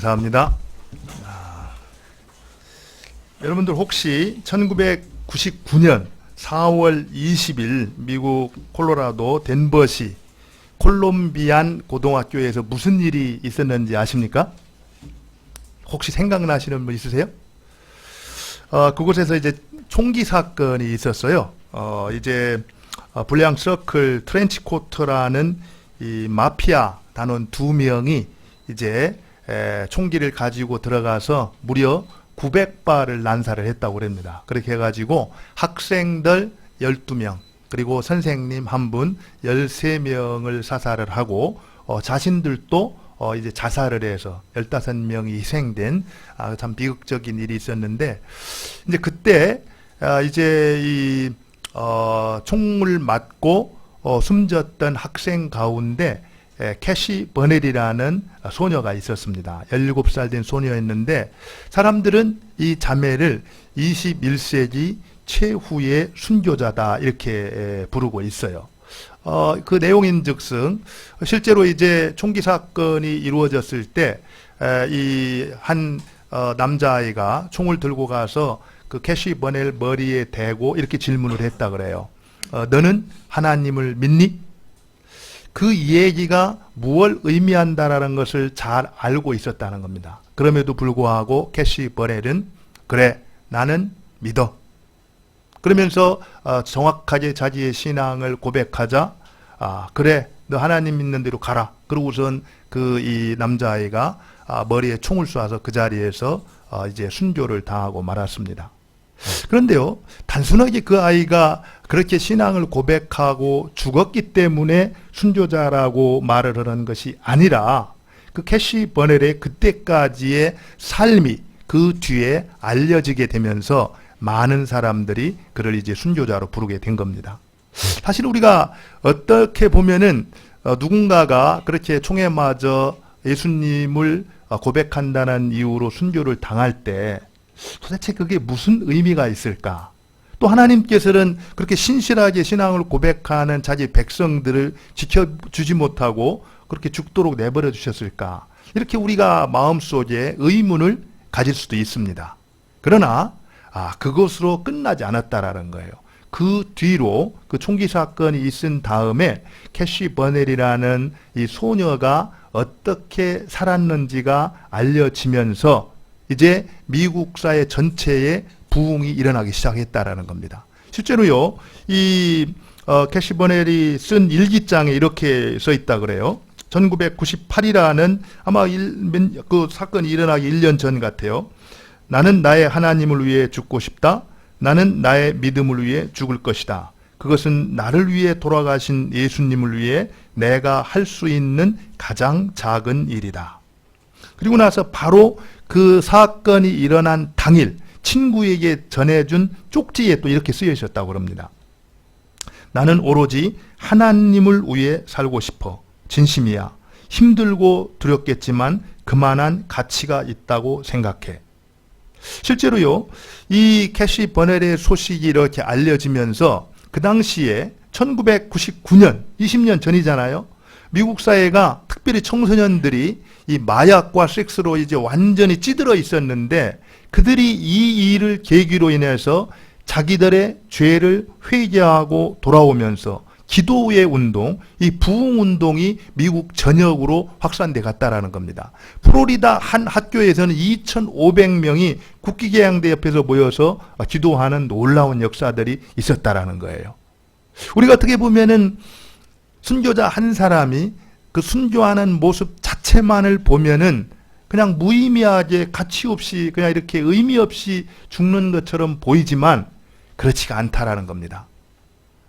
감사합니다. 여러분들 혹시 1999년 4월 20일 미국 콜로라도 덴버시 콜롬비안 고등학교에서 무슨 일이 있었는지 아십니까? 혹시 생각나시는 분 있으세요? 그곳에서 이제 총기 사건이 있었어요. 이제 블랙 서클 트렌치코트라는 이 마피아 단원 2명이 이제 총기를 가지고 들어가서 무려 900발을 난사를 했다고 합니다. 그렇게 해가지고 학생들 12명 그리고 선생님 한 분 13명을 사살을 하고 자신들도 이제 자살을 해서 15명이 희생된 참 비극적인 일이 있었는데, 이제 그때 이제 이 총을 맞고 숨졌던 학생 가운데 캐시 버넬이라는 소녀가 있었습니다. 17살 된 소녀였는데 사람들은 이 자매를 21세기 최후의 순교자다 이렇게 부르고 있어요. 그 내용인즉슨 실제로 이제 총기 사건이 이루어졌을 때 이 한 남자아이가 총을 들고 가서 그 캐시 버넬 머리에 대고 이렇게 질문을 했다 그래요. 너는 하나님을 믿니? 그 얘기가 무엇을 의미한다라는 것을 잘 알고 있었다는 겁니다. 그럼에도 불구하고 캐시 버넬은 그래 나는 믿어. 그러면서 정확하게 자기의 신앙을 고백하자 그래 너 하나님 믿는 대로 가라. 그러고선 그 이 남자아이가 머리에 총을 쏴서 그 자리에서 이제 순교를 당하고 말았습니다. 그런데요, 단순하게 그 아이가 그렇게 신앙을 고백하고 죽었기 때문에 순교자라고 말을 하는 것이 아니라 그 캐시 버넬의 그때까지의 삶이 그 뒤에 알려지게 되면서 많은 사람들이 그를 이제 순교자로 부르게 된 겁니다. 사실 우리가 어떻게 보면은 누군가가 그렇게 총에 맞아 예수님을 고백한다는 이유로 순교를 당할 때 도대체 그게 무슨 의미가 있을까? 또 하나님께서는 그렇게 신실하게 신앙을 고백하는 자기 백성들을 지켜주지 못하고 그렇게 죽도록 내버려 주셨을까? 이렇게 우리가 마음속에 의문을 가질 수도 있습니다. 그러나 그것으로 끝나지 않았다라는 거예요. 그 뒤로 그 총기 사건이 있은 다음에 캐시 버넬이라는 이 소녀가 어떻게 살았는지가 알려지면서 이제 미국 사회 전체에 부흥이 일어나기 시작했다라는 겁니다. 실제로요, 이 캐시 버넬이 쓴 일기장에 이렇게 써 있다 그래요. 1998이라는 아마 그 사건이 일어나기 1년 전 같아요. 나는 나의 하나님을 위해 죽고 싶다. 나는 나의 믿음을 위해 죽을 것이다. 그것은 나를 위해 돌아가신 예수님을 위해 내가 할 수 있는 가장 작은 일이다. 그리고 나서 바로 그 사건이 일어난 당일 친구에게 전해준 쪽지에 또 이렇게 쓰여 있었다고 합니다. 나는 오로지 하나님을 위해 살고 싶어. 진심이야. 힘들고 두렵겠지만 그만한 가치가 있다고 생각해. 실제로요, 이 캐시 버넬의 소식이 이렇게 알려지면서 그 당시에 1999년, 20년 전이잖아요. 미국 사회가 특별히 청소년들이 이 마약과 섹스로 이제 완전히 찌들어 있었는데 그들이 이 일을 계기로 인해서 자기들의 죄를 회개하고 돌아오면서 기도의 운동, 이 부흥 운동이 미국 전역으로 확산돼 갔다라는 겁니다. 플로리다 한 학교에서는 2,500명이 국기계양대 옆에서 모여서 기도하는 놀라운 역사들이 있었다라는 거예요. 우리가 어떻게 보면은 순교자 한 사람이 그 순교하는 모습 자체만을 보면은 그냥 무의미하게 가치 없이 그냥 이렇게 의미 없이 죽는 것처럼 보이지만 그렇지가 않다라는 겁니다.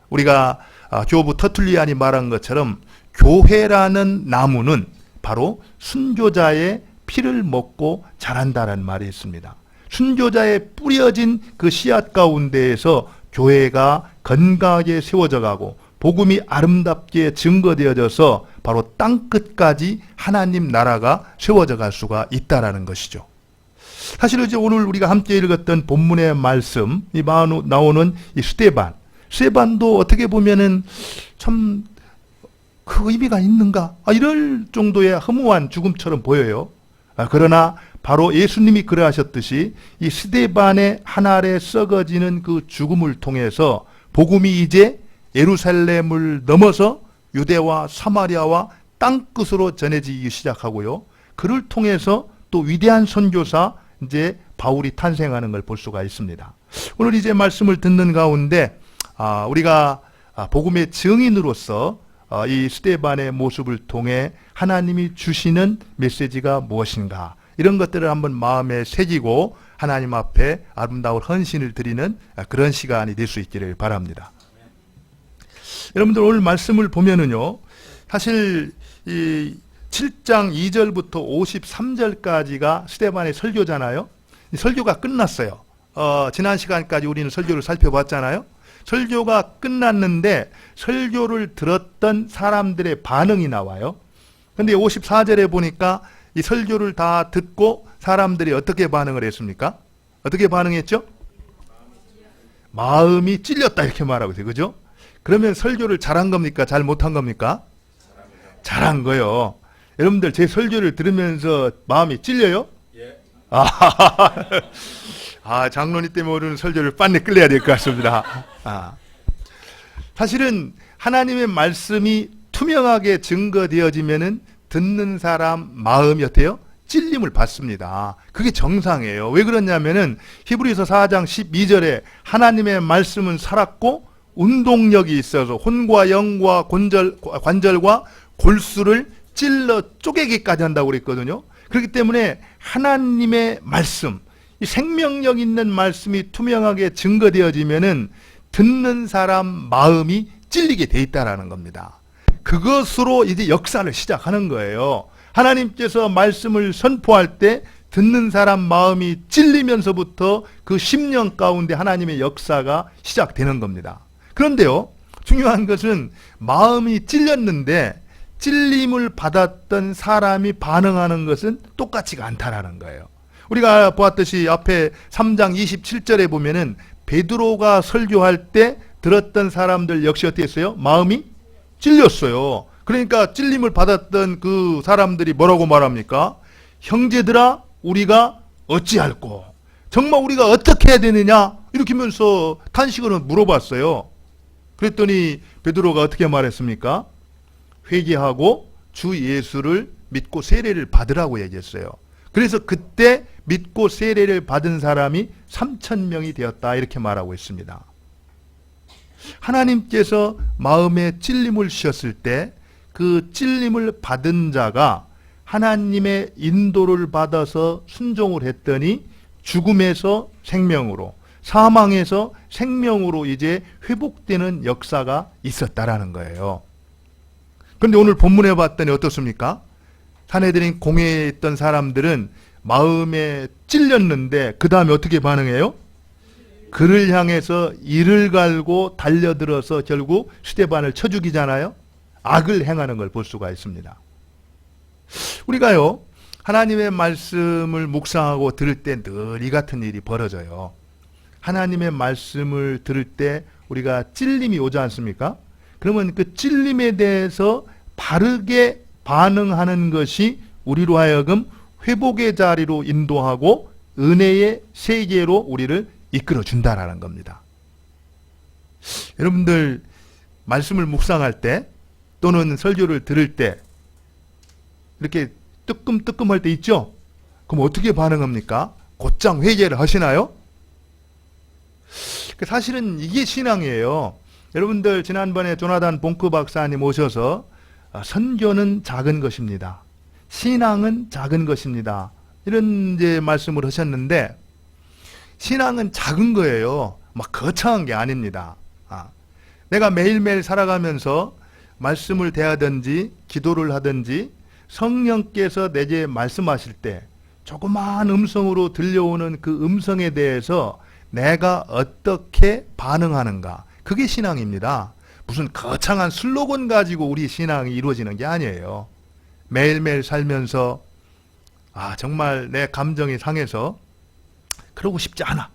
우리가 교부 터툴리안이 말한 것처럼 교회라는 나무는 바로 순교자의 피를 먹고 자란다는 말이 있습니다. 순교자의 뿌려진 그 씨앗 가운데에서 교회가 건강하게 세워져 가고 복음이 아름답게 증거되어져서 바로 땅끝까지 하나님 나라가 세워져 갈 수가 있다라는 것이죠. 사실 이제 오늘 우리가 함께 읽었던 본문의 말씀, 이 나오는 이 스데반도 어떻게 보면은 참 그 의미가 있는가? 이럴 정도의 허무한 죽음처럼 보여요. 그러나 바로 예수님이 그러하셨듯이 이 스데반의 한 알에 썩어지는 그 죽음을 통해서 복음이 이제 예루살렘을 넘어서 유대와 사마리아와 땅끝으로 전해지기 시작하고요. 그를 통해서 또 위대한 선교사 이제 바울이 탄생하는 걸 볼 수가 있습니다. 오늘 이제 말씀을 듣는 가운데 우리가 복음의 증인으로서 이 스데반의 모습을 통해 하나님이 주시는 메시지가 무엇인가, 이런 것들을 한번 마음에 새기고 하나님 앞에 아름다운 헌신을 드리는 그런 시간이 될 수 있기를 바랍니다. 여러분들 오늘 말씀을 보면은요, 사실 이 7장 2절부터 53절까지가 스데반의 설교잖아요. 이 설교가 끝났어요. 지난 시간까지 우리는 설교를 살펴봤잖아요. 설교가 끝났는데 설교를 들었던 사람들의 반응이 나와요. 근데 54절에 보니까 이 설교를 다 듣고 사람들이 어떻게 반응을 했습니까? 어떻게 반응했죠? 마음이 찔렸다 이렇게 말하고 있어요. 그죠? 그러면 설교를 잘한 겁니까? 잘 못한 겁니까? 잘한 거요. 여러분들 제 설교를 들으면서 마음이 찔려요? 예. 장로님 때문에 오늘 설교를 빨리 끌려야 될 것 같습니다. 사실은 하나님의 말씀이 투명하게 증거되어지면은 듣는 사람 마음이 어때요? 찔림을 받습니다. 그게 정상이에요. 왜 그러냐면은 히브리서 4장 12절에 하나님의 말씀은 살았고 운동력이 있어서 혼과 영과 관절과 골수를 찔러 쪼개기까지 한다고 그랬거든요. 그렇기 때문에 하나님의 말씀, 이 생명력 있는 말씀이 투명하게 증거되어지면은 듣는 사람 마음이 찔리게 돼 있다라는 겁니다. 그것으로 이제 역사를 시작하는 거예요. 하나님께서 말씀을 선포할 때 듣는 사람 마음이 찔리면서부터 그 심령 가운데 하나님의 역사가 시작되는 겁니다. 그런데요, 중요한 것은 마음이 찔렸는데 찔림을 받았던 사람이 반응하는 것은 똑같지가 않다라는 거예요. 우리가 보았듯이 앞에 3장 27절에 보면은 베드로가 설교할 때 들었던 사람들 역시 어떻게 했어요? 마음이 찔렸어요. 그러니까 찔림을 받았던 그 사람들이 뭐라고 말합니까? 형제들아, 우리가 어찌할꼬? 정말 우리가 어떻게 해야 되느냐? 이렇게 하면서 탄식으로 물어봤어요. 그랬더니 베드로가 어떻게 말했습니까? 회개하고 주 예수를 믿고 세례를 받으라고 얘기했어요. 그래서 그때 믿고 세례를 받은 사람이 3,000명이 되었다 이렇게 말하고 있습니다. 하나님께서 마음에 찔림을 주셨을 때 그 찔림을 받은 자가 하나님의 인도를 받아서 순종을 했더니 죽음에서 생명으로, 사망에서 생명으로 이제 회복되는 역사가 있었다라는 거예요. 그런데 오늘 본문에 봤더니 어떻습니까? 산헤드린 공회에 있던 사람들은 마음에 찔렸는데 그 다음에 어떻게 반응해요? 그를 향해서 이를 갈고 달려들어서 결국 스데반을 쳐 죽이잖아요. 악을 행하는 걸 볼 수가 있습니다. 우리가요, 하나님의 말씀을 묵상하고 들을 때 늘 이 같은 일이 벌어져요. 하나님의 말씀을 들을 때 우리가 찔림이 오지 않습니까? 그러면 그 찔림에 대해서 바르게 반응하는 것이 우리로 하여금 회복의 자리로 인도하고 은혜의 세계로 우리를 이끌어 준다라는 겁니다. 여러분들 말씀을 묵상할 때 또는 설교를 들을 때 이렇게 뜨끔뜨끔할 때 있죠? 그럼 어떻게 반응합니까? 곧장 회개를 하시나요? 사실은 이게 신앙이에요. 여러분들 지난번에 조나단 봉크 박사님 오셔서 선교는 작은 것입니다. 신앙은 작은 것입니다. 이런 이제 말씀을 하셨는데 신앙은 작은 거예요. 막 거창한 게 아닙니다. 내가 매일매일 살아가면서 말씀을 대하든지 기도를 하든지 성령께서 내게 말씀하실 때 조그마한 음성으로 들려오는 그 음성에 대해서 내가 어떻게 반응하는가, 그게 신앙입니다. 무슨 거창한 슬로건 가지고 우리 신앙이 이루어지는 게 아니에요. 매일매일 살면서 정말 내 감정이 상해서 그러고 싶지 않아.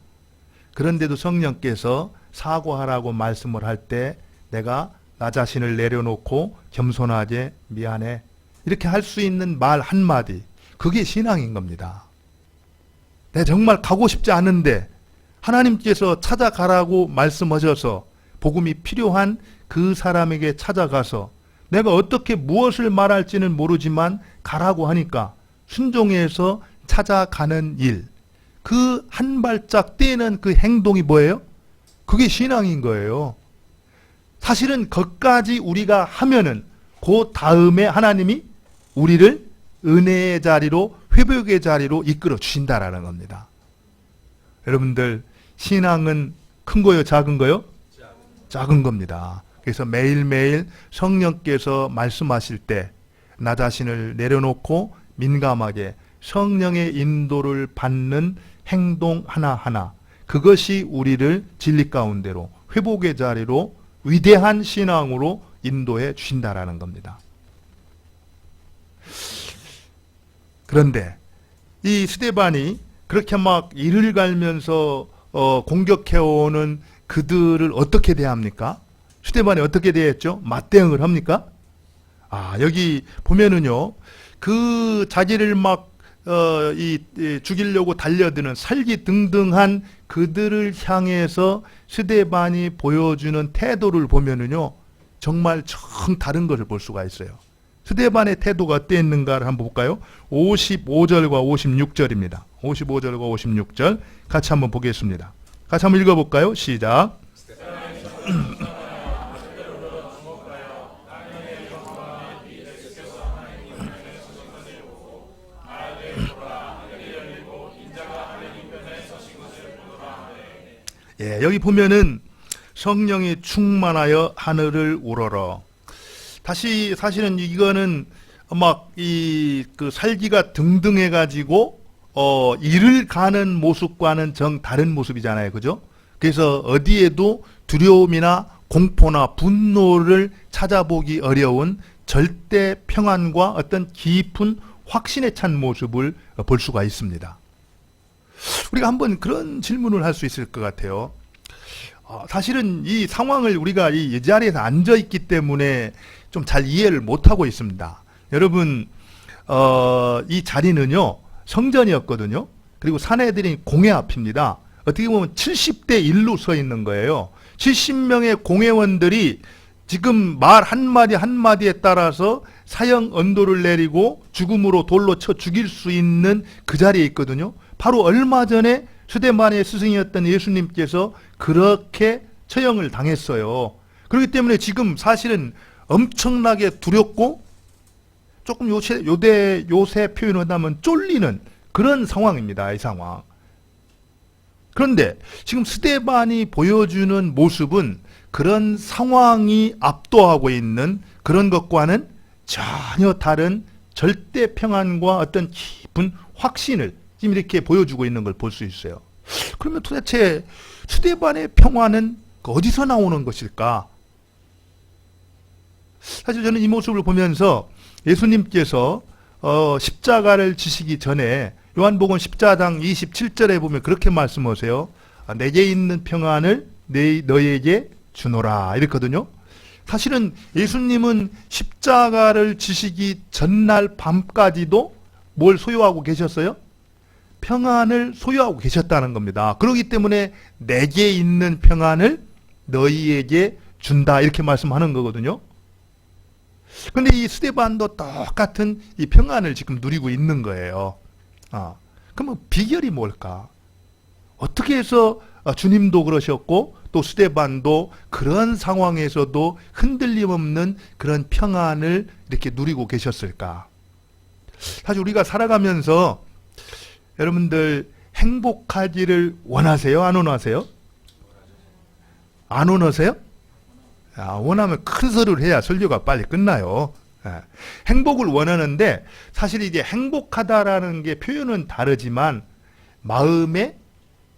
그런데도 성령께서 사과하라고 말씀을 할 때 내가 나 자신을 내려놓고 겸손하게 미안해 이렇게 할 수 있는 말 한마디, 그게 신앙인 겁니다. 내가 정말 가고 싶지 않은데 하나님께서 찾아가라고 말씀하셔서 복음이 필요한 그 사람에게 찾아가서 내가 어떻게 무엇을 말할지는 모르지만 가라고 하니까 순종해서 찾아가는 일, 그 한 발짝 떼는 그 행동이 뭐예요? 그게 신앙인 거예요. 사실은 그것까지 우리가 하면은 그 다음에 하나님이 우리를 은혜의 자리로, 회복의 자리로 이끌어 주신다라는 겁니다. 여러분들, 신앙은 큰 거요, 작은 거요? 작은 겁니다. 그래서 매일매일 성령께서 말씀하실 때 나 자신을 내려놓고 민감하게 성령의 인도를 받는 행동 하나하나, 그것이 우리를 진리 가운데로, 회복의 자리로, 위대한 신앙으로 인도해 주신다라는 겁니다. 그런데 이 스데반이 그렇게 막 이를 갈면서 공격해오는 그들을 어떻게 대합니까? 스데반이 어떻게 대했죠? 맞대응을 합니까? 여기 보면은요, 그 자기를 막 죽이려고 달려드는 살기등등한 그들을 향해서 스데반이 보여주는 태도를 보면은요, 정말 정 다른 것을 볼 수가 있어요. 스데반의 태도가 어땠는가를 한번 볼까요? 55절과 56절입니다. 55절과 56절 같이 한번 보겠습니다. 같이 한번 읽어볼까요? 시작. 예, 여기 보면은 성령이 충만하여 하늘을 우러러. 다시 사실은 이거는 막 그 살기가 등등해가지고 이를 가는 모습과는 정 다른 모습이잖아요, 그죠? 그래서 어디에도 두려움이나 공포나 분노를 찾아보기 어려운 절대 평안과 어떤 깊은 확신에 찬 모습을 볼 수가 있습니다. 우리가 한번 그런 질문을 할 수 있을 것 같아요. 사실은 이 상황을 우리가 이 자리에서 앉아 있기 때문에 좀 잘 이해를 못하고 있습니다. 여러분, 이 자리는요, 성전이었거든요. 그리고 사내들이 공회 앞입니다. 어떻게 보면 70대 1로 서 있는 거예요. 70명의 공회원들이 지금 말 한마디 한마디에 따라서 사형 언도를 내리고 죽음으로 돌로 쳐 죽일 수 있는 그 자리에 있거든요. 바로 얼마 전에 스데반의 스승이었던 예수님께서 그렇게 처형을 당했어요. 그렇기 때문에 지금 사실은 엄청나게 두렵고 조금 요새 표현을 한다면 쫄리는 그런 상황입니다. 이 상황. 그런데 지금 스데반이 보여주는 모습은 그런 상황이 압도하고 있는 그런 것과는 전혀 다른 절대 평안과 어떤 깊은 확신을 지금 이렇게 보여주고 있는 걸 볼 수 있어요. 그러면 도대체 스데반의 평화는 어디서 나오는 것일까? 사실 저는 이 모습을 보면서 예수님께서 십자가를 지시기 전에 요한복음 10장 27절에 보면 그렇게 말씀하세요. 내게 있는 평안을 너에게 주노라 이랬거든요. 사실은 예수님은 십자가를 지시기 전날 밤까지도 뭘 소유하고 계셨어요? 평안을 소유하고 계셨다는 겁니다. 그렇기 때문에 내게 있는 평안을 너희에게 준다 이렇게 말씀하는 거거든요. 그런데 이 스데반도 똑같은 이 평안을 지금 누리고 있는 거예요. 그러면 비결이 뭘까? 어떻게 해서 주님도 그러셨고 또 스데반도 그런 상황에서도 흔들림 없는 그런 평안을 이렇게 누리고 계셨을까? 사실 우리가 살아가면서 여러분들 행복하기를 원하세요? 안 원하세요? 안 원하세요? 원하면 큰 소리를 해야 설교가 빨리 끝나요. 행복을 원하는데 사실 이제 행복하다라는 게 표현은 다르지만 마음에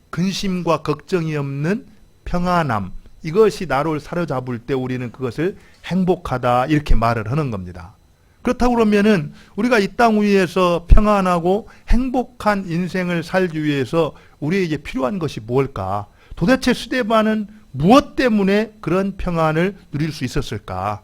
근심과 걱정이 없는 평안함, 이것이 나를 사로잡을 때 우리는 그것을 행복하다 이렇게 말을 하는 겁니다. 그렇다고 그러면은 우리가 이 땅 위에서 평안하고 행복한 인생을 살기 위해서 우리에게 필요한 것이 무엇일까? 도대체 스데반은 무엇 때문에 그런 평안을 누릴 수 있었을까?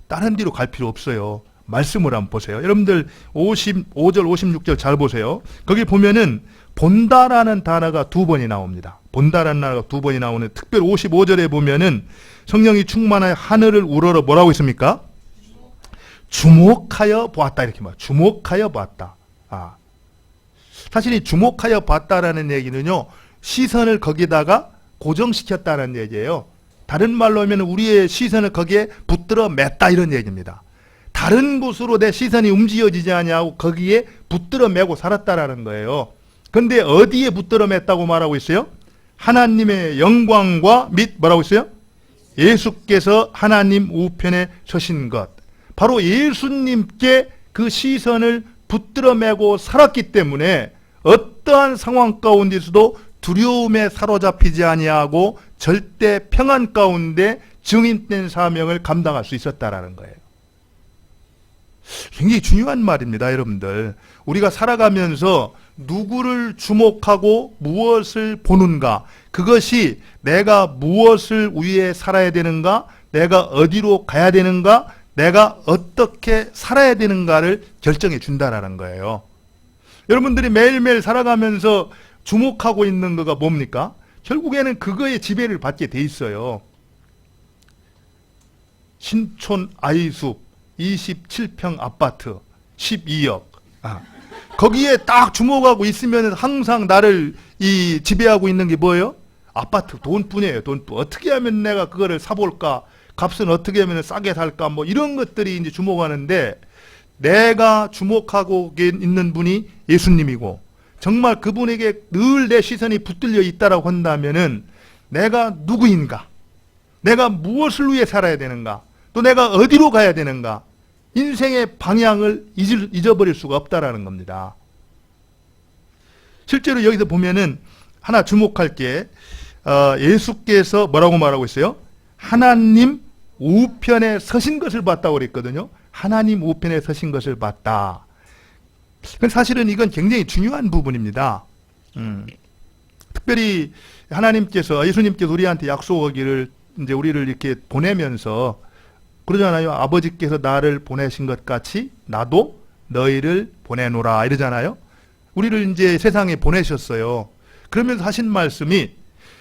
다른 데로 갈 필요 없어요. 말씀을 한번 보세요. 여러분들 55절, 56절 잘 보세요. 거기 보면은 본다라는 단어가 2번이 나옵니다. 본다라는 단어가 2번이 나오는, 특별히 55절에 보면은 성령이 충만하여 하늘을 우러러 뭐라고 있습니까? 주목하여 보았다, 이렇게 말. 주목하여 보았다. 사실 이 주목하여 봤다라는 얘기는요, 시선을 거기다가 고정시켰다는 얘기예요. 다른 말로 하면 우리의 시선을 거기에 붙들어 맸다, 이런 얘기입니다. 다른 곳으로 내 시선이 움직여지지 않냐고 거기에 붙들어 매고 살았다라는 거예요. 근데 어디에 붙들어 맸다고 말하고 있어요? 하나님의 영광과 및 뭐라고 있어요? 예수께서 하나님 우편에 서신 것. 바로 예수님께 그 시선을 붙들어 매고 살았기 때문에 어떠한 상황 가운데서도 두려움에 사로잡히지 아니하고 절대 평안 가운데 증인된 사명을 감당할 수 있었다라는 거예요. 굉장히 중요한 말입니다, 여러분들. 우리가 살아가면서 누구를 주목하고 무엇을 보는가, 그것이 내가 무엇을 위해 살아야 되는가, 내가 어디로 가야 되는가, 내가 어떻게 살아야 되는가를 결정해 준다라는 거예요. 여러분들이 매일매일 살아가면서 주목하고 있는 거가 뭡니까? 결국에는 그거에 지배를 받게 돼 있어요. 신촌 아이숲 27평 아파트 12억. 거기에 딱 주목하고 있으면 항상 나를 지배하고 있는 게 뭐예요? 아파트, 돈뿐이에요, 돈뿐. 어떻게 하면 내가 그거를 사볼까? 값은 어떻게 하면 싸게 살까? 뭐 이런 것들이 이제 주목하는데, 내가 주목하고 있는 분이 예수님이고, 정말 그분에게 늘 내 시선이 붙들려 있다라고 한다면은 내가 누구인가? 내가 무엇을 위해 살아야 되는가? 또 내가 어디로 가야 되는가? 인생의 방향을 잊어버릴 수가 없다라는 겁니다. 실제로 여기서 보면은 하나 주목할 게, 예수께서 뭐라고 말하고 있어요? 하나님 우편에 서신 것을 봤다고 그랬거든요. 하나님 우편에 서신 것을 봤다. 사실은 이건 굉장히 중요한 부분입니다. 특별히 하나님께서, 예수님께서 우리한테 약속하기를, 이제 우리를 이렇게 보내면서 그러잖아요. 아버지께서 나를 보내신 것 같이 나도 너희를 보내노라, 이러잖아요. 우리를 이제 세상에 보내셨어요. 그러면서 하신 말씀이,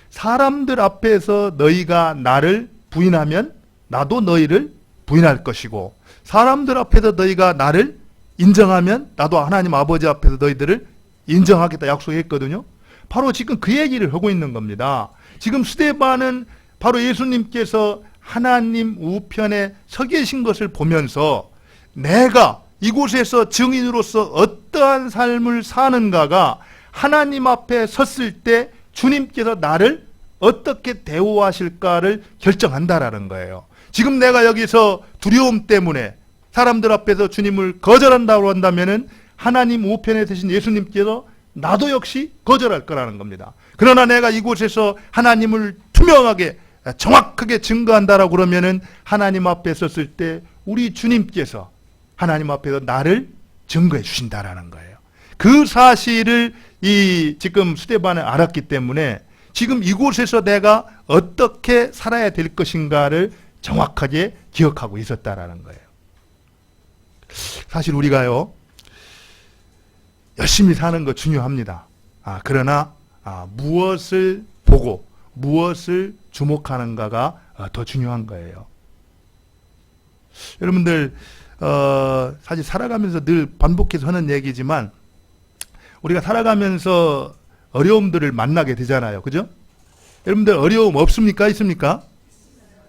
사람들 앞에서 너희가 나를 부인하면 나도 너희를 부인할 것이고, 사람들 앞에서 너희가 나를 인정하면 나도 하나님 아버지 앞에서 너희들을 인정하겠다 약속했거든요. 바로 지금 그 얘기를 하고 있는 겁니다. 지금 스데반은 바로 예수님께서 하나님 우편에 서 계신 것을 보면서 내가 이곳에서 증인으로서 어떠한 삶을 사는가가 하나님 앞에 섰을 때 주님께서 나를 어떻게 대우하실까를 결정한다라는 거예요. 지금 내가 여기서 두려움 때문에 사람들 앞에서 주님을 거절한다고 한다면은 하나님 우편에 계신 예수님께서 나도 역시 거절할 거라는 겁니다. 그러나 내가 이곳에서 하나님을 투명하게 정확하게 증거한다라고 그러면은 하나님 앞에 섰을 때 우리 주님께서 하나님 앞에서 나를 증거해 주신다라는 거예요. 그 사실을 지금 스데반은 알았기 때문에 지금 이곳에서 내가 어떻게 살아야 될 것인가를 정확하게 기억하고 있었다라는 거예요. 사실 우리가요, 열심히 사는 거 중요합니다. 그러나 무엇을 보고 무엇을 주목하는가가 더 중요한 거예요. 여러분들 사실 살아가면서 늘 반복해서 하는 얘기지만 우리가 살아가면서 어려움들을 만나게 되잖아요. 그죠? 여러분들 어려움 없습니까? 있습니까?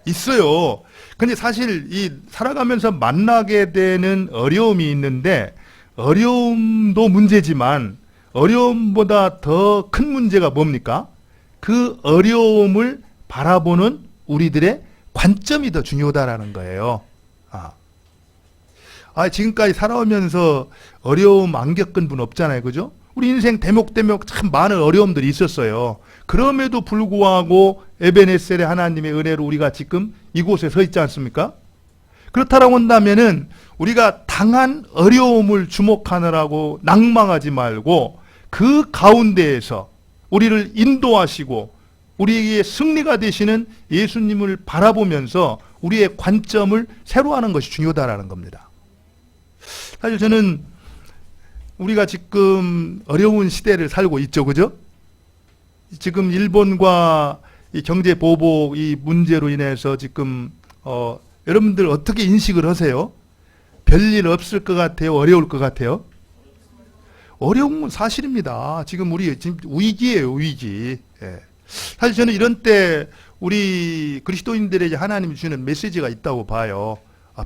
있어요. 근데 사실 살아가면서 만나게 되는 어려움이 있는데, 어려움도 문제지만 어려움보다 더 큰 문제가 뭡니까? 그 어려움을 바라보는 우리들의 관점이 더 중요하다라는 거예요. 지금까지 살아오면서 어려움 안 겪은 분 없잖아요. 그죠? 우리 인생 대목대목 참 많은 어려움들이 있었어요. 그럼에도 불구하고 에베네셀의 하나님의 은혜로 우리가 지금 이곳에 서 있지 않습니까? 그렇다라고 한다면은 우리가 당한 어려움을 주목하느라고 낭망하지 말고 그 가운데에서 우리를 인도하시고 우리에게 승리가 되시는 예수님을 바라보면서 우리의 관점을 새로 하는 것이 중요하다라는 겁니다. 사실 저는 우리가 지금 어려운 시대를 살고 있죠, 그죠? 지금 일본과 이 경제 보복 이 문제로 인해서 지금 여러분들 어떻게 인식을 하세요? 별일 없을 것 같아요? 어려울 것 같아요? 어려운 건 사실입니다. 지금 우리 지금 위기예요, 위기. 예. 사실 저는 이런 때 우리 그리스도인들에게 하나님이 주는 메시지가 있다고 봐요.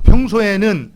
평소에는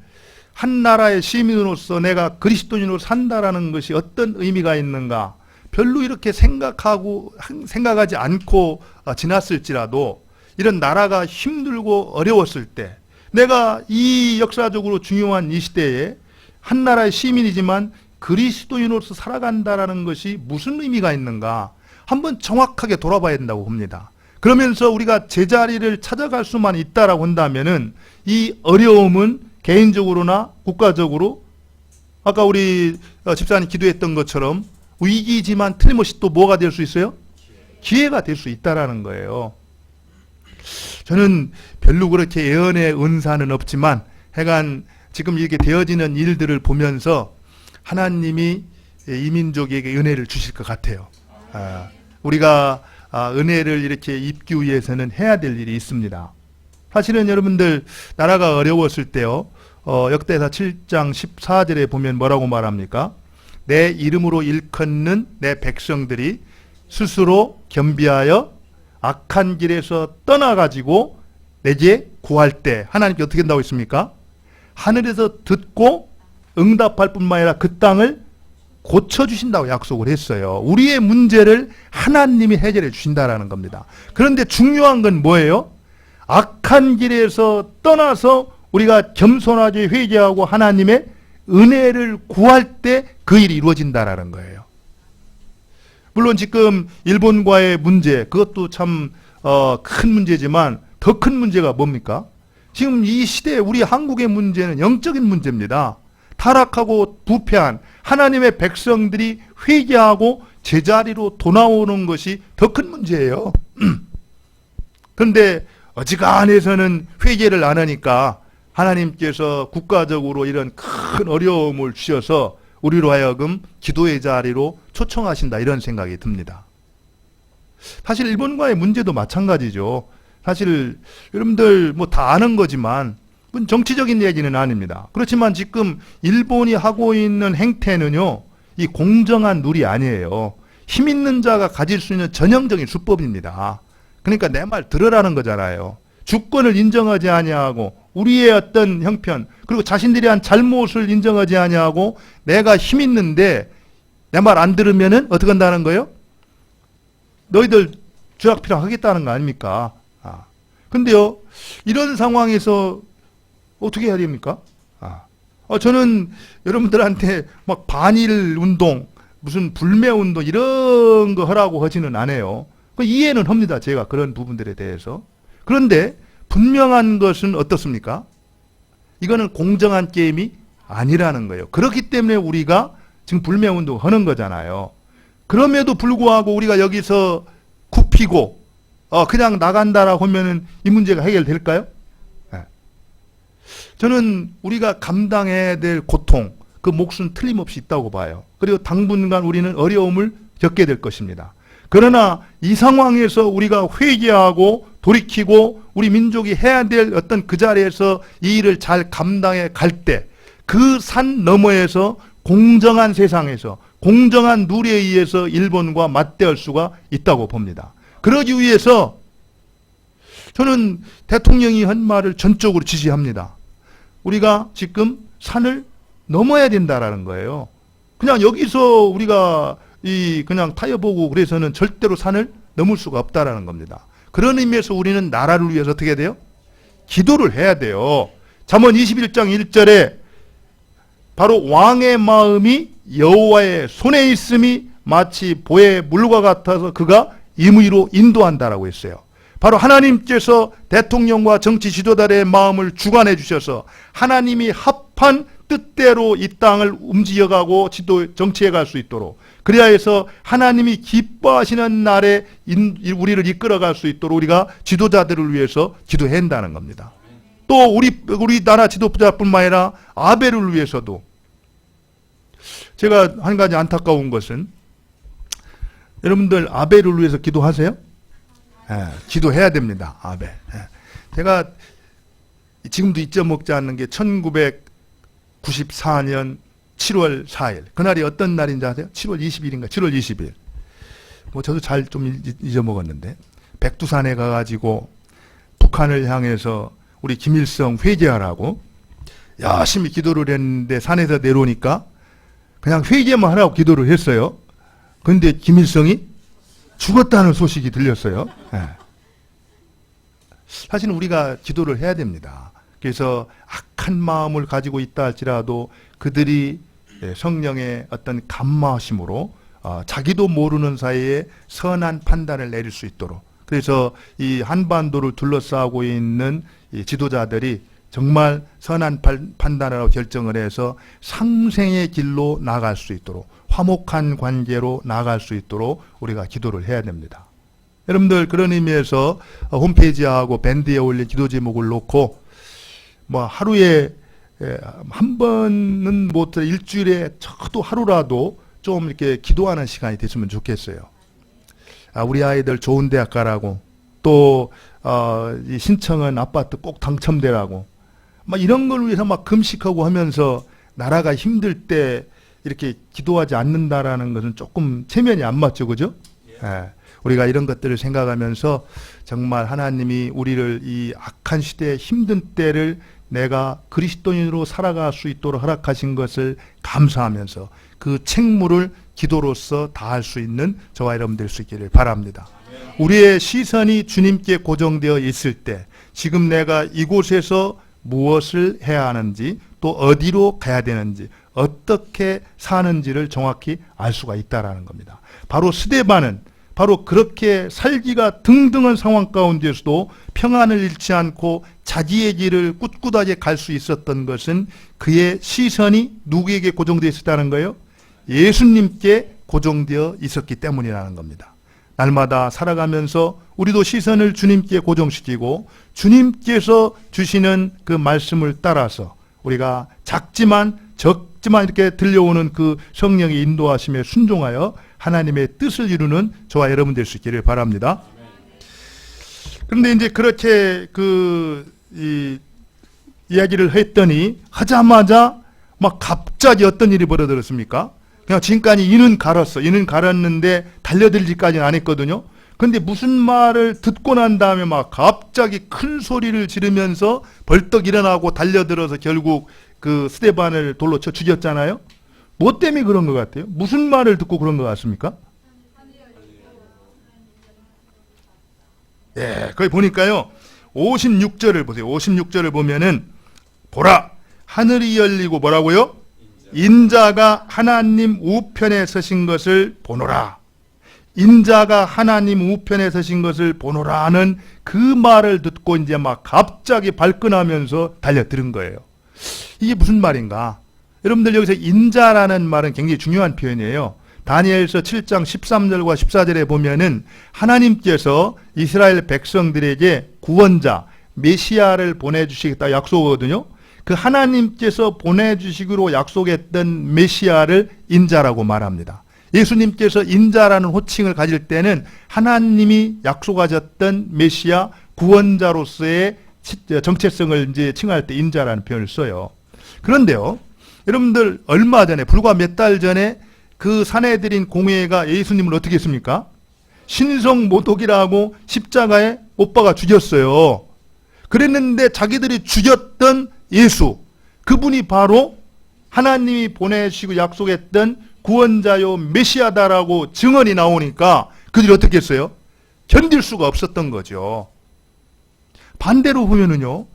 한 나라의 시민으로서 내가 그리스도인으로 산다라는 것이 어떤 의미가 있는가 별로 이렇게 생각하지 않고 지났을지라도 이런 나라가 힘들고 어려웠을 때 내가 이 역사적으로 중요한 이 시대에 한 나라의 시민이지만 그리스도인으로서 살아간다라는 것이 무슨 의미가 있는가 한번 정확하게 돌아봐야 된다고 봅니다. 그러면서 우리가 제자리를 찾아갈 수만 있다라고 한다면은 이 어려움은 개인적으로나 국가적으로 아까 우리 집사님 기도했던 것처럼 위기지만 틀림없이 또 뭐가 될 수 있어요? 기회가 될 수 있다라는 거예요. 저는 별로 그렇게 예언의 은사는 없지만 하여간 지금 이렇게 되어지는 일들을 보면서 하나님이 이 민족에게 은혜를 주실 것 같아요. 우리가 은혜를 이렇게 입기 위해서는 해야 될 일이 있습니다. 사실은 여러분들 나라가 어려웠을 때요. 역대사 7장 14절에 보면 뭐라고 말합니까? 내 이름으로 일컫는 내 백성들이 스스로 겸비하여 악한 길에서 떠나가지고 내게 구할 때 하나님께 어떻게 한다고 했습니까? 하늘에서 듣고 응답할 뿐만 아니라 그 땅을 고쳐주신다고 약속을 했어요. 우리의 문제를 하나님이 해결해 주신다라는 겁니다. 그런데 중요한 건 뭐예요? 악한 길에서 떠나서 우리가 겸손하게 회개하고 하나님의 은혜를 구할 때 그 일이 이루어진다라는 거예요. 물론 지금 일본과의 문제 그것도 참 큰 문제지만 더 큰 문제가 뭡니까? 지금 이 시대에 우리 한국의 문제는 영적인 문제입니다. 타락하고 부패한 하나님의 백성들이 회개하고 제자리로 돌아오는 것이 더 큰 문제예요. 그런데 어지간해서는 회개를 안 하니까 하나님께서 국가적으로 이런 큰 어려움을 주셔서 우리로 하여금 기도의 자리로 초청하신다 이런 생각이 듭니다. 사실 일본과의 문제도 마찬가지죠. 사실 여러분들 뭐 다 아는 거지만 정치적인 얘기는 아닙니다. 그렇지만 지금 일본이 하고 있는 행태는요, 이 공정한 룰이 아니에요. 힘 있는 자가 가질 수 있는 전형적인 수법입니다. 그러니까 내 말 들으라는 거잖아요. 주권을 인정하지 아니하고 우리의 어떤 형편 그리고 자신들이 한 잘못을 인정하지 아니하고 내가 힘 있는데 내 말 안 들으면은 어떻게 한다는 거예요? 너희들 주락피락 하겠다는 거 아닙니까? 근데요, 이런 상황에서 어떻게 해야 됩니까? 저는 여러분들한테 막 반일 운동, 무슨 불매 운동 이런 거 하라고 하지는 않아요. 이해는 합니다. 제가 그런 부분들에 대해서. 그런데 분명한 것은 어떻습니까? 이거는 공정한 게임이 아니라는 거예요. 그렇기 때문에 우리가 지금 불매 운동 하는 거잖아요. 그럼에도 불구하고 우리가 여기서 굽히고 그냥 나간다라고 하면은 이 문제가 해결될까요? 저는 우리가 감당해야 될 고통, 그 몫은 틀림없이 있다고 봐요. 그리고 당분간 우리는 어려움을 겪게 될 것입니다. 그러나 이 상황에서 우리가 회개하고 돌이키고 우리 민족이 해야 될 어떤 그 자리에서 이 일을 잘 감당해 갈 때 그 산 너머에서 공정한 세상에서 공정한 룰에 의해서 일본과 맞대할 수가 있다고 봅니다. 그러기 위해서 저는 대통령이 한 말을 전적으로 지지합니다. 우리가 지금 산을 넘어야 된다라는 거예요. 그냥 여기서 우리가 그냥 타협 보고 그래서는 절대로 산을 넘을 수가 없다라는 겁니다. 그런 의미에서 우리는 나라를 위해서 어떻게 해야 돼요? 기도를 해야 돼요. 잠언 21장 1절에 바로 왕의 마음이 여호와의 손에 있음이 마치 보의 물과 같아서 그가 임의로 인도한다라고 했어요. 바로 하나님께서 대통령과 정치 지도자들의 마음을 주관해 주셔서 하나님이 합한 뜻대로 이 땅을 움직여가고 정치해 갈 수 있도록 그래야 해서 하나님이 기뻐하시는 날에 우리를 이끌어갈 수 있도록 우리가 지도자들을 위해서 기도해야 한다는 겁니다. 또 우리 나라 지도자뿐만 아니라 아벨을 위해서도 제가 한 가지 안타까운 것은 여러분들 아벨을 위해서 기도하세요? 예, 기도해야 됩니다. 아벨. 예. 제가 지금도 잊어먹지 않는 게 1994년 7월 4일. 그날이 어떤 날인지 아세요? 7월 20일인가? 7월 20일. 뭐 저도 잘 좀 잊어먹었는데 백두산에 가가지고 북한을 향해서 우리 김일성 회개하라고 열심히 기도를 했는데 산에서 내려오니까 그냥 회개만 하라고 기도를 했어요. 그런데 김일성이 죽었다는 소식이 들렸어요. 예. 사실은 우리가 기도를 해야 됩니다. 그래서 악한 마음을 가지고 있다 할지라도 그들이 성령의 어떤 감마하심으로 자기도 모르는 사이에 선한 판단을 내릴 수 있도록, 그래서 이 한반도를 둘러싸고 있는 이 지도자들이 정말 선한 판단을 하고 결정을 해서 상생의 길로 나갈 수 있도록, 화목한 관계로 나갈 수 있도록 우리가 기도를 해야 됩니다. 여러분들 그런 의미에서 홈페이지하고 밴드에 올린 기도 제목을 놓고 뭐 하루에 한 번은 못 일주일에 적어도 하루라도 좀 이렇게 기도하는 시간이 됐으면 좋겠어요. 우리 아이들 좋은 대학 가라고, 또 이 신청한 아파트 꼭 당첨되라고, 막 이런 걸 위해서 막 금식하고 하면서 나라가 힘들 때 이렇게 기도하지 않는다라는 것은 조금 체면이 안 맞죠, 그죠? 예. 우리가 이런 것들을 생각하면서 정말 하나님이 우리를 이 악한 시대의 힘든 때를 내가 그리스도인으로 살아갈 수 있도록 허락하신 것을 감사하면서 그 책무를 기도로서 다할 수 있는 저와 여러분 될 수 있기를 바랍니다. 우리의 시선이 주님께 고정되어 있을 때 지금 내가 이곳에서 무엇을 해야 하는지, 또 어디로 가야 되는지, 어떻게 사는지를 정확히 알 수가 있다라는 겁니다. 바로 스데반은 바로 그렇게 살기가 등등한 상황 가운데서도 평안을 잃지 않고 자기의 길을 꿋꿋하게 갈 수 있었던 것은 그의 시선이 누구에게 고정되어 있었다는 거예요? 예수님께 고정되어 있었기 때문이라는 겁니다. 날마다 살아가면서 우리도 시선을 주님께 고정시키고 주님께서 주시는 그 말씀을 따라서 우리가 적지만 이렇게 들려오는 그 성령의 인도하심에 순종하여 하나님의 뜻을 이루는 저와 여러분 될 수 있기를 바랍니다. 그런데 이제 그렇게 이야기를 했더니 하자마자 막 갑자기 어떤 일이 벌어졌습니까? 그냥 지금까지 이는 갈았는데 달려들지까지는 안 했거든요. 근데 무슨 말을 듣고 난 다음에 막 갑자기 큰 소리를 지르면서 벌떡 일어나고 달려들어서 결국 그 스데반을 돌로 쳐 죽였잖아요. 뭐 때문에 그런 것 같아요? 무슨 말을 듣고 그런 것 같습니까? 예, 거기 보니까요. 56절을 보세요. 56절을 보면은 보라, 하늘이 열리고 뭐라고요? 인자가 하나님 우편에 서신 것을 보노라. 인자가 하나님 우편에 서신 것을 보노라 하는 그 말을 듣고 이제 막 갑자기 발끈하면서 달려드는 거예요. 이게 무슨 말인가? 여러분들 여기서 인자라는 말은 굉장히 중요한 표현이에요. 다니엘서 7장 13절과 14절에 보면은 하나님께서 이스라엘 백성들에게 구원자, 메시아를 보내주시겠다 약속하거든요. 그 하나님께서 보내주시기로 약속했던 메시아를 인자라고 말합니다. 예수님께서 인자라는 호칭을 가질 때는 하나님이 약속하셨던 메시아 구원자로서의 정체성을 이제 칭할 때 인자라는 표현을 써요. 그런데요, 여러분들 얼마 전에, 불과 몇 달 전에 그 사내들인 공회가 예수님을 어떻게 했습니까? 신성모독이라고 십자가에 오빠가 죽였어요. 그랬는데 자기들이 죽였던 예수, 그분이 바로 하나님이 보내시고 약속했던 구원자요 메시아다라고 증언이 나오니까 그들이 어떻게 했어요? 견딜 수가 없었던 거죠. 반대로 보면은요,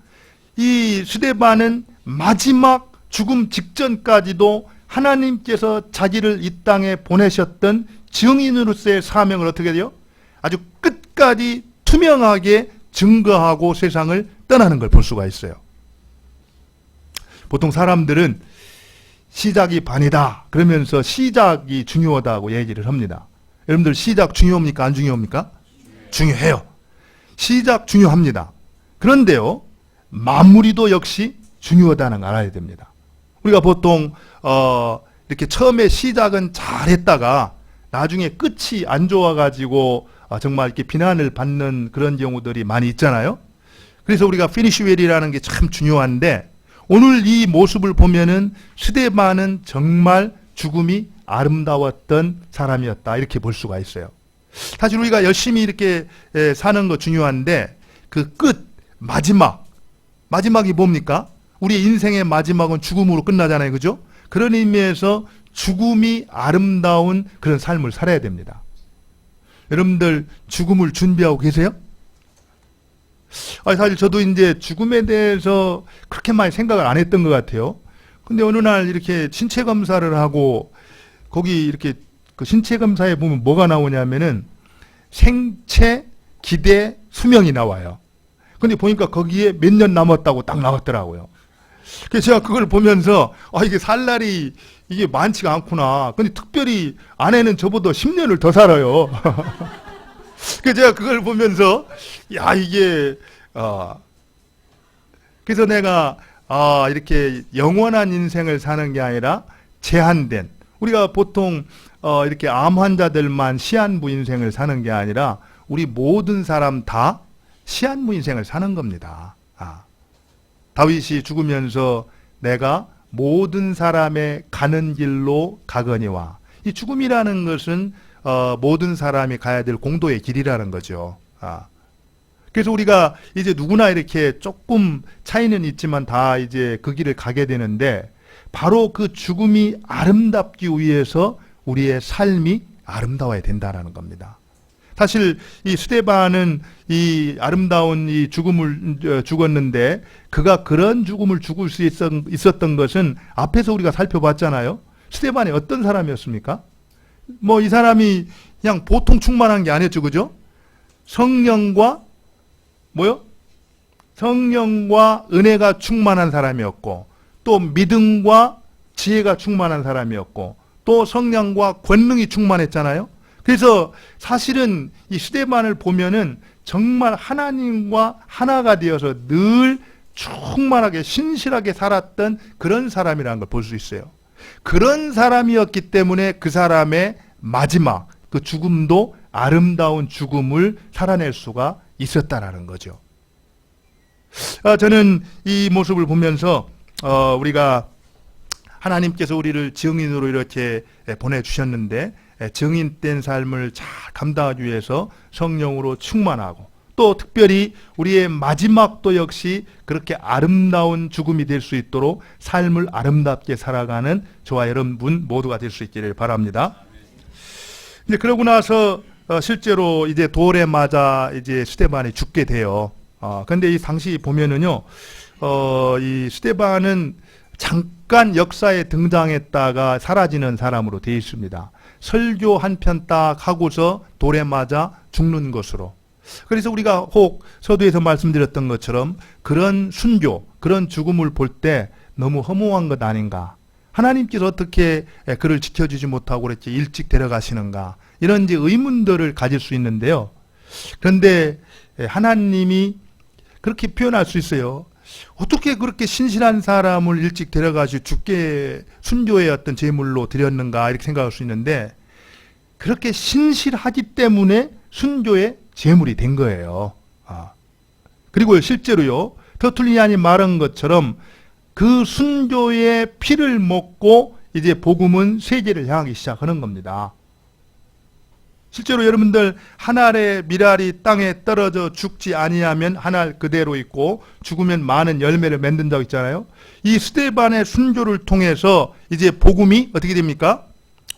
이 스데반은 마지막 죽음 직전까지도 하나님께서 자기를 이 땅에 보내셨던 증인으로서의 사명을 어떻게 돼요? 아주 끝까지 투명하게 증거하고 세상을 떠나는 걸 볼 수가 있어요. 보통 사람들은 시작이 반이다 그러면서 시작이 중요하다고 얘기를 합니다. 여러분들 시작 중요합니까? 안 중요합니까? 중요해요. 시작 중요합니다. 그런데요, 마무리도 역시 중요하다는 걸 알아야 됩니다. 우리가 보통 이렇게 처음에 시작은 잘했다가 나중에 끝이 안 좋아가지고 정말 이렇게 비난을 받는 그런 경우들이 많이 있잖아요. 그래서 우리가 피니시 웰이라는 게 참 중요한데, 오늘 이 모습을 보면은 스데반은 정말 죽음이 아름다웠던 사람이었다, 이렇게 볼 수가 있어요. 사실 우리가 열심히 이렇게 사는 거 중요한데, 그 끝, 마지막이 뭡니까? 우리 인생의 마지막은 죽음으로 끝나잖아요, 그죠? 그런 의미에서 죽음이 아름다운 그런 삶을 살아야 됩니다. 여러분들 죽음을 준비하고 계세요? 사실 저도 이제 죽음에 대해서 그렇게 많이 생각을 안 했던 것 같아요. 근데 어느 날 이렇게 신체 검사를 하고, 거기 이렇게 그 신체 검사에 보면 뭐가 나오냐면은 생체, 기대, 수명이 나와요. 근데 보니까 거기에 몇 년 남았다고 딱 나왔더라고요. 그래서 제가 그걸 보면서 이게 살 날이 이게 많지가 않구나. 근데 특별히 아내는 저보다 10년을 더 살아요. 그래서 제가 그걸 보면서 이게 그래서 내가 이렇게 영원한 인생을 사는 게 아니라 제한된, 우리가 보통 이렇게 암 환자들만 시한부 인생을 사는 게 아니라 우리 모든 사람 다 시한부 인생을 사는 겁니다. 다윗이 죽으면서 내가 모든 사람의 가는 길로 가거니와, 이 죽음이라는 것은 모든 사람이 가야 될 공도의 길이라는 거죠. 그래서 우리가 이제 누구나 이렇게 조금 차이는 있지만 다 이제 그 길을 가게 되는데, 바로 그 죽음이 아름답기 위해서 우리의 삶이 아름다워야 된다는 겁니다. 사실 이 스데반은 이 아름다운 이 죽음을 죽었는데, 그가 그런 죽음을 죽을 수 있었던 것은 앞에서 우리가 살펴봤잖아요. 스데반이 어떤 사람이었습니까? 이 사람이 그냥 보통 충만한 게 아니었죠, 그죠? 성령과 성령과 은혜가 충만한 사람이었고, 또 믿음과 지혜가 충만한 사람이었고, 또 성령과 권능이 충만했잖아요. 그래서 사실은 이 스데반을 보면은 정말 하나님과 하나가 되어서 늘 충만하게 신실하게 살았던 그런 사람이라는 걸 볼 수 있어요. 그런 사람이었기 때문에 그 사람의 마지막 그 죽음도 아름다운 죽음을 살아낼 수가 있었다라는 거죠. 저는 이 모습을 보면서 우리가 하나님께서 우리를 증인으로 이렇게 보내주셨는데, 증인된 삶을 잘 감당하기 위해서 성령으로 충만하고, 또 특별히 우리의 마지막도 역시 그렇게 아름다운 죽음이 될 수 있도록 삶을 아름답게 살아가는 저와 여러분 모두가 될 수 있기를 바랍니다. 이제 그러고 나서 실제로 이제 돌에 맞아 이제 스데반이 죽게 돼요. 근데 이 당시 보면은요, 이 스데반은 잠깐 역사에 등장했다가 사라지는 사람으로 되어 있습니다. 설교 한 편 딱 하고서 돌에 맞아 죽는 것으로. 그래서 우리가 혹 서두에서 말씀드렸던 것처럼 그런 순교, 그런 죽음을 볼 때 너무 허무한 것 아닌가. 하나님께서 어떻게 그를 지켜주지 못하고 그렇게 일찍 데려가시는가. 이런 이제 의문들을 가질 수 있는데요. 그런데 하나님이 그렇게 표현할 수 있어요. 어떻게 그렇게 신실한 사람을 일찍 데려가시고 죽게 순교의 어떤 제물로 드렸는가, 이렇게 생각할 수 있는데, 그렇게 신실하기 때문에 순교의 제물이 된 거예요. 그리고 실제로요, 터툴리안이 말한 것처럼 그 순교의 피를 먹고 이제 복음은 세계를 향하기 시작하는 겁니다. 실제로 여러분들, 한 알의 밀알이 땅에 떨어져 죽지 아니하면 한 알 그대로 있고 죽으면 많은 열매를 맺는다고 있잖아요. 이 스데반의 순교를 통해서 이제 복음이 어떻게 됩니까?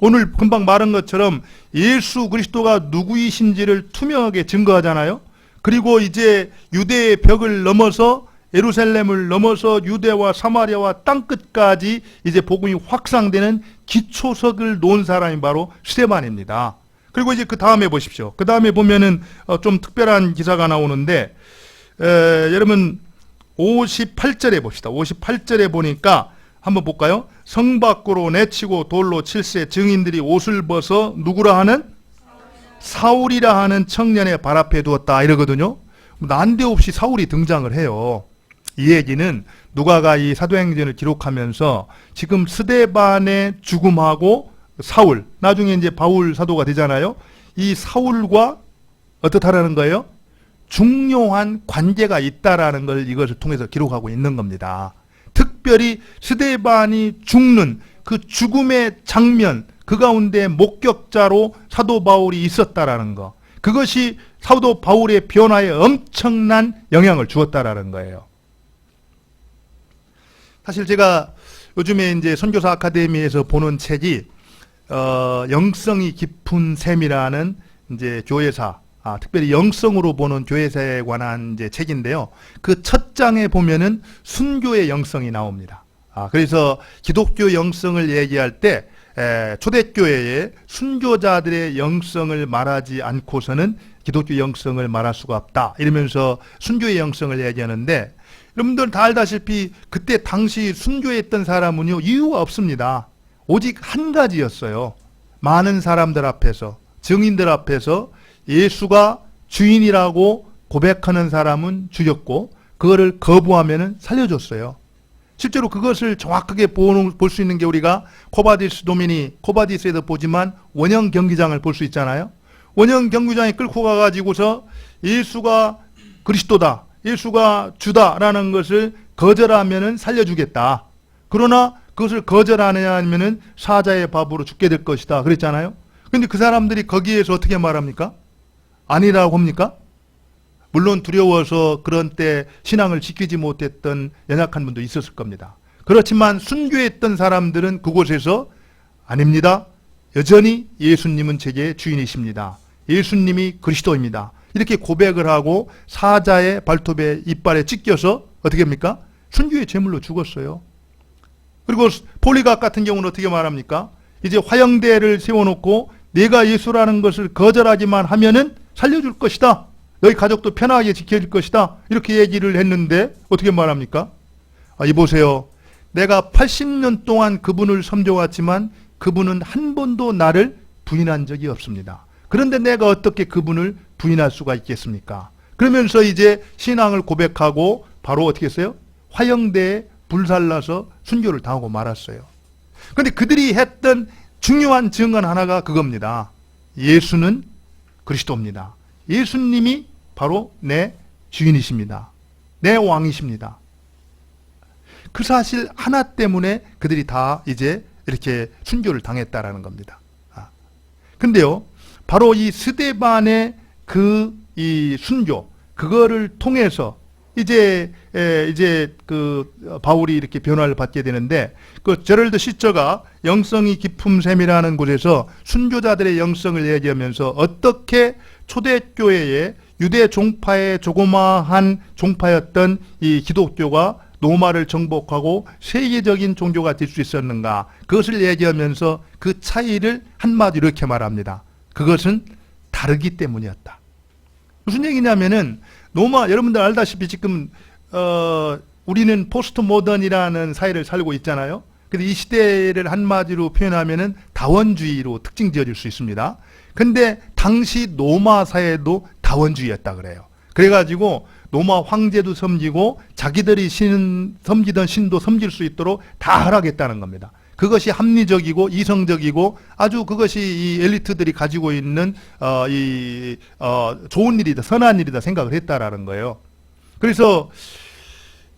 오늘 금방 말한 것처럼 예수 그리스도가 누구이신지를 투명하게 증거하잖아요. 그리고 이제 유대의 벽을 넘어서 예루살렘을 넘어서 유대와 사마리아와 땅끝까지 이제 복음이 확산되는 기초석을 놓은 사람이 바로 스데반입니다. 그리고 이제 그 다음에 보십시오. 그 다음에 보면은 좀 특별한 기사가 나오는데, 여러분 58절에 봅시다. 58절에 보니까 한번 볼까요? 성 밖으로 내치고 돌로 칠세 증인들이 옷을 벗어 누구라 하는? 사울이라 하는 청년의 발 앞에 두었다, 이러거든요. 난데없이 사울이 등장을 해요. 이 얘기는 누가가 이 사도행전을 기록하면서 지금 스데반의 죽음하고 사울, 나중에 이제 바울 사도가 되잖아요. 이 사울과 어떻다라는 거예요? 중요한 관계가 있다라는 걸 이것을 통해서 기록하고 있는 겁니다. 특별히 스데반이 죽는 그 죽음의 장면, 그 가운데 목격자로 사도 바울이 있었다라는 거. 그것이 사도 바울의 변화에 엄청난 영향을 주었다라는 거예요. 사실 제가 요즘에 이제 선교사 아카데미에서 보는 책이 영성이 깊은 셈이라는 이제 교회사, 특별히 영성으로 보는 교회사에 관한 이제 책인데요. 그 첫 장에 보면은 순교의 영성이 나옵니다. 그래서 기독교 영성을 얘기할 때 초대교회의 순교자들의 영성을 말하지 않고서는 기독교 영성을 말할 수가 없다. 이러면서 순교의 영성을 얘기하는데, 여러분들 다 알다시피 그때 당시 순교했던 사람은요, 이유가 없습니다. 오직 한 가지였어요. 많은 사람들 앞에서, 증인들 앞에서 예수가 주인이라고 고백하는 사람은 죽였고, 그거를 거부하면은 살려줬어요. 실제로 그것을 정확하게 볼 수 있는 게 우리가 코바디스 도미니, 코바디스에도 보지만 원형 경기장을 볼 수 있잖아요. 원형 경기장에 끌고 가가지고서 예수가 그리스도다, 예수가 주다라는 것을 거절하면은 살려주겠다. 그러나 그것을 거절하느냐면은 사자의 밥으로 죽게 될 것이다. 그랬잖아요. 근데 그 사람들이 거기에서 어떻게 말합니까? 아니라고 합니까? 물론 두려워서 그런 때 신앙을 지키지 못했던 연약한 분도 있었을 겁니다. 그렇지만 순교했던 사람들은 그곳에서 아닙니다. 여전히 예수님은 제게 주인이십니다. 예수님이 그리스도입니다. 이렇게 고백을 하고 사자의 발톱에 이빨에 찢겨서 어떻게 합니까? 순교의 제물로 죽었어요. 그리고 폴리각 같은 경우는 어떻게 말합니까? 이제 화형대를 세워놓고 내가 예수라는 것을 거절하기만 하면은 살려줄 것이다. 너희 가족도 편하게 지켜줄 것이다. 이렇게 얘기를 했는데 어떻게 말합니까? 이보세요. 내가 80년 동안 그분을 섬겨왔지만 그분은 한 번도 나를 부인한 적이 없습니다. 그런데 내가 어떻게 그분을 부인할 수가 있겠습니까? 그러면서 이제 신앙을 고백하고 바로 어떻게 했어요? 화형대에 불살라서 순교를 당하고 말았어요. 그런데 그들이 했던 중요한 증언 하나가 그겁니다. 예수는 그리스도입니다. 예수님이 바로 내 주인이십니다. 내 왕이십니다. 그 사실 하나 때문에 그들이 다 이제 이렇게 순교를 당했다라는 겁니다. 근데요, 바로 이 스데반의 이 순교, 그거를 통해서 이제 그 바울이 이렇게 변화를 받게 되는데, 그 제럴드 시처가 영성이 깊은 셈이라는 곳에서 순교자들의 영성을 얘기하면서 어떻게 초대교회의 유대 종파의 조그마한 종파였던 이 기독교가 로마를 정복하고 세계적인 종교가 될 수 있었는가, 그것을 얘기하면서 그 차이를 한마디로 이렇게 말합니다. 그것은 다르기 때문이었다. 무슨 얘기냐면은 로마, 여러분들 알다시피 지금 우리는 포스트 모던이라는 사회를 살고 있잖아요. 근데 이 시대를 한마디로 표현하면은 다원주의로 특징 지어질 수 있습니다. 근데 당시 로마 사회도 다원주의였다 그래요. 그래가지고 로마 황제도 섬기고 자기들이 섬기던 신도 섬길 수 있도록 다 허락했다는 겁니다. 그것이 합리적이고 이성적이고 아주 그것이 이 엘리트들이 가지고 있는 좋은 일이다, 선한 일이다 생각을 했다라는 거예요. 그래서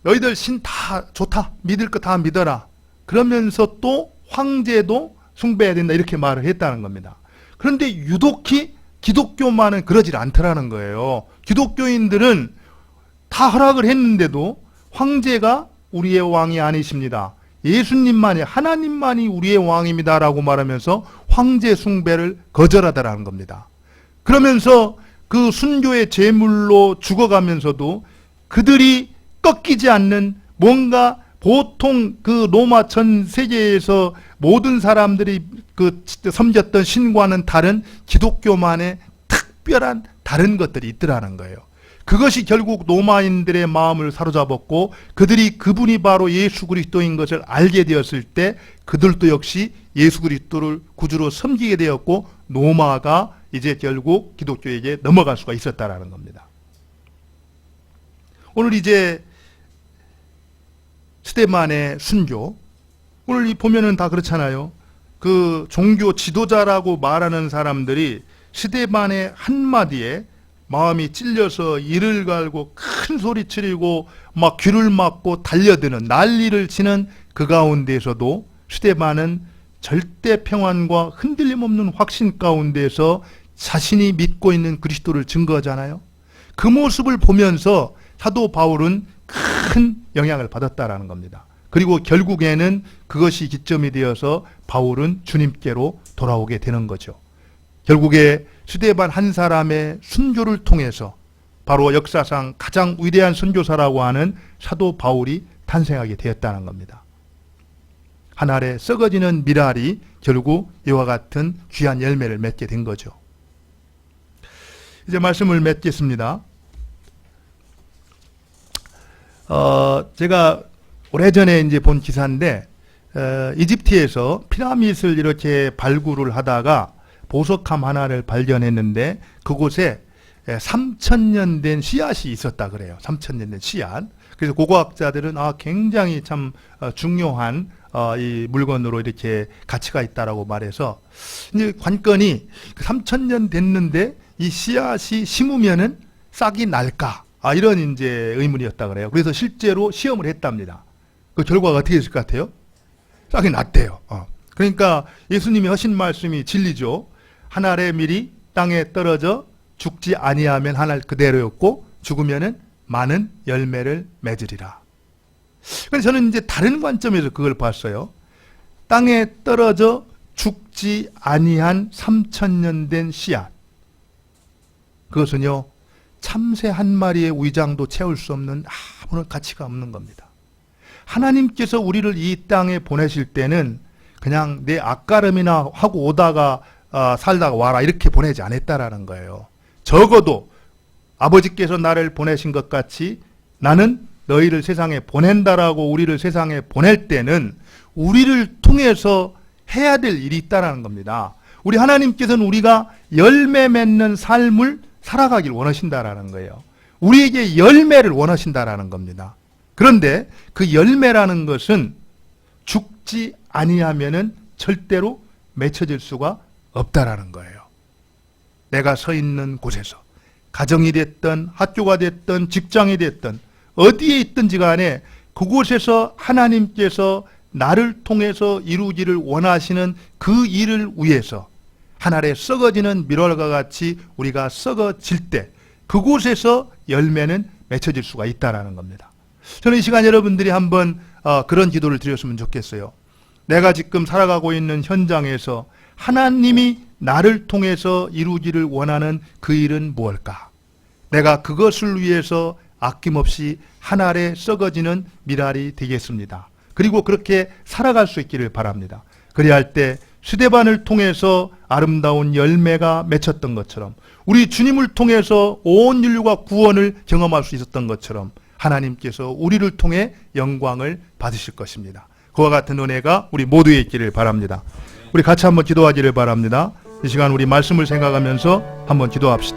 너희들 신 다 좋다, 믿을 거 다 믿어라. 그러면서 또 황제도 숭배해야 된다, 이렇게 말을 했다는 겁니다. 그런데 유독히 기독교만은 그러질 않더라는 거예요. 기독교인들은 다 허락을 했는데도 황제가 우리의 왕이 아니십니다. 예수님만이, 하나님만이 우리의 왕입니다라고 말하면서 황제 숭배를 거절하다라는 겁니다. 그러면서 그 순교의 제물로 죽어가면서도 그들이 꺾이지 않는, 뭔가 보통 그 로마 전 세계에서 모든 사람들이 그 섬겼던 신과는 다른 기독교만의 특별한 다른 것들이 있더라는 거예요. 그것이 결국 로마인들의 마음을 사로잡았고, 그들이 그분이 바로 예수 그리스도인 것을 알게 되었을 때 그들도 역시 예수 그리스도를 구주로 섬기게 되었고, 로마가 이제 결국 기독교에게 넘어갈 수가 있었다라는 겁니다. 오늘 이제 스데반의 순교. 오늘 보면은 다 그렇잖아요. 그 종교 지도자라고 말하는 사람들이 스데반의 한마디에 마음이 찔려서 이를 갈고 큰 소리 치르고 막 귀를 막고 달려드는 난리를 치는 그 가운데에서도 스데반은 절대 평안과 흔들림 없는 확신 가운데서 자신이 믿고 있는 그리스도를 증거하잖아요. 그 모습을 보면서 사도 바울은 큰 영향을 받았다라는 겁니다. 그리고 결국에는 그것이 기점이 되어서 바울은 주님께로 돌아오게 되는 거죠. 결국에 스데반 한 사람의 순교를 통해서 바로 역사상 가장 위대한 선교사라고 하는 사도 바울이 탄생하게 되었다는 겁니다. 한 알에 썩어지는 미랄이 결국 이와 같은 귀한 열매를 맺게 된 거죠. 이제 말씀을 맺겠습니다. 제가 오래전에 이제 본 기사인데, 이집트에서 피라밋을 이렇게 발굴을 하다가 보석함 하나를 발견했는데, 그곳에 3,000년 된 씨앗이 있었다 그래요. 3,000년 된 씨앗. 그래서 고고학자들은 굉장히 참 중요한 이 물건으로 이렇게 가치가 있다라고 말해서, 이제 관건이 3,000년 됐는데 이 씨앗이 심으면은 싹이 날까? 이런 이제 의문이었다 그래요. 그래서 실제로 시험을 했답니다. 그 결과가 어떻게 됐을 것 같아요? 싹이 났대요. 그러니까 예수님이 하신 말씀이 진리죠. 한 알의 밀이 땅에 떨어져 죽지 아니하면 한 알 그대로였고 죽으면은 많은 열매를 맺으리라. 그래서 저는 이제 다른 관점에서 그걸 봤어요. 땅에 떨어져 죽지 아니한 3,000년 된 씨앗. 그것은요, 참새 한 마리의 위장도 채울 수 없는 아무런 가치가 없는 겁니다. 하나님께서 우리를 이 땅에 보내실 때는 그냥 내 앞가름이나 하고 오다가 살다가 와라 이렇게 보내지 않았다라는 거예요. 적어도 아버지께서 나를 보내신 것 같이 나는 너희를 세상에 보낸다라고 우리를 세상에 보낼 때는 우리를 통해서 해야 될 일이 있다라는 겁니다. 우리 하나님께서는 우리가 열매 맺는 삶을 살아가길 원하신다라는 거예요. 우리에게 열매를 원하신다라는 겁니다. 그런데 그 열매라는 것은 죽지 아니하면은 절대로 맺혀질 수가 없다라는 거예요. 내가 서 있는 곳에서 가정이 됐든 학교가 됐든 직장이 됐든 어디에 있든지 간에 그곳에서 하나님께서 나를 통해서 이루기를 원하시는 그 일을 위해서 한 알에 썩어지는 밀월과 같이 우리가 썩어질 때 그곳에서 열매는 맺혀질 수가 있다는 겁니다. 저는 이 시간 여러분들이 한번 그런 기도를 드렸으면 좋겠어요. 내가 지금 살아가고 있는 현장에서 하나님이 나를 통해서 이루기를 원하는 그 일은 무엇일까? 내가 그것을 위해서 아낌없이 한 알에 썩어지는 밀알이 되겠습니다. 그리고 그렇게 살아갈 수 있기를 바랍니다. 그래야 할 때 스데반을 통해서 아름다운 열매가 맺혔던 것처럼 우리 주님을 통해서 온 인류가 구원을 경험할 수 있었던 것처럼 하나님께서 우리를 통해 영광을 받으실 것입니다. 그와 같은 은혜가 우리 모두에 있기를 바랍니다. 우리 같이 한번 기도하기를 바랍니다. 이 시간 우리 말씀을 생각하면서 한번 기도합시다.